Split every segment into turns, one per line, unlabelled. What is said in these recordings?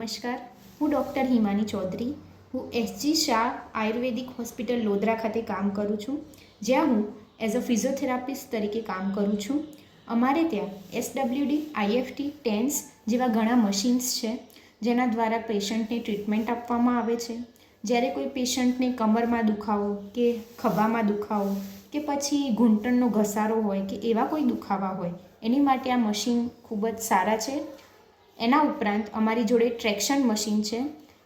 નમસ્કાર, હું ડૉક્ટર હિમાની ચૌધરી. હું એસજી શાહ આયુર્વેદિક હોસ્પિટલ લોધરા ખાતે કામ કરું છું, જ્યાં હું એઝ અ ફિઝિયોથેરાપિસ્ટ તરીકે કામ કરું છું. અમારે ત્યાં SWD, IFT, TENS જેવા ઘણા મશીન્સ છે, જેના દ્વારા પેશન્ટને ટ્રીટમેન્ટ આપવામાં આવે છે. જ્યારે કોઈ પેશન્ટને કમરમાં દુખાવો કે ખભામાં દુખાવો કે પછી ઘૂંટણનો ઘસારો હોય કે એવા કોઈ દુખાવા હોય, એની માટે આ મશીન ખૂબ જ સારા છે. એના ઉપરાંત અમારી જોડે ટ્રેક્શન મશીન છે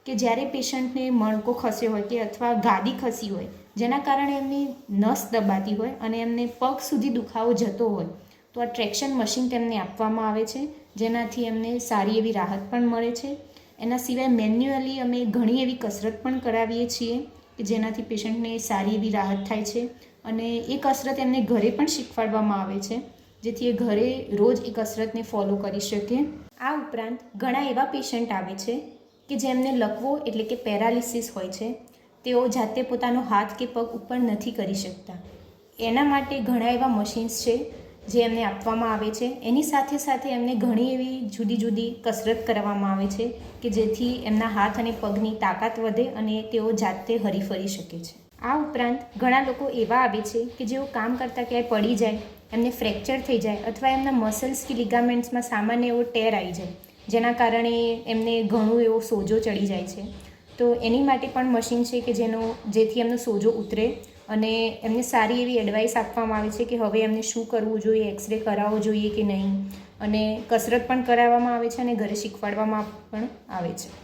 કે જ્યારે પેશન્ટને મણકો ખસ્યો હોય કે અથવા ગાદી ખસી હોય, જેના કારણે એમની નસ દબાતી હોય અને એમને પગ સુધી દુખાવો જતો હોય, તો આ ટ્રેક્શન મશીન તેમને આપવામાં આવે છે, જેનાથી એમને સારી એવી રાહત પણ મળે છે. એના સિવાય મેન્યુઅલી અમે ઘણી એવી કસરત પણ કરાવીએ છીએ કે જેનાથી પેશન્ટને સારી એવી રાહત થાય છે, અને એ કસરત એમને ઘરે પણ શીખવાડવામાં આવે છે, જેથી એ ઘરે રોજ એ કસરતને ફોલો કરી શકે. આ ઉપરાંત ઘણા એવા પેશન્ટ આવે છે કે જેમને લકવો એટલે કે પેરાલિસિસ હોય છે. તેઓ જાતે પોતાનો હાથ કે પગ ઉપર નથી કરી શકતા. એના માટે ઘણા એવા મશીન્સ છે જે એમને આપવામાં આવે છે. એની સાથે સાથે એમને ઘણી એવી જુદી જુદી કસરત કરવામાં આવે છે કે જેથી એમના હાથ અને પગની તાકાત વધે અને તેઓ જાતે હરીફરી શકે છે. આ ઉપરાંત ઘણા લોકો એવા આવે છે કે જેઓ કામ કરતાં ક્યાંય પડી જાય, એમને ફ્રેક્ચર થઈ જાય અથવા એમના મસલ્સ કે લિગામેન્ટ્સમાં સામાન્ય એવો ટેર આવી જાય, જેના કારણે એમને ઘણો એવો સોજો ચડી જાય છે. તો એની માટે પણ મશીન છે કે જેથી એમનો સોજો ઉતરે અને એમને સારી એવી એડવાઇસ આપવામાં આવે છે કે હવે એમને શું કરવું જોઈએ, એક્સરે કરાવવો જોઈએ કે નહીં, અને કસરત પણ કરાવવામાં આવે છે અને ઘરે શીખવાડવામાં પણ આવે છે.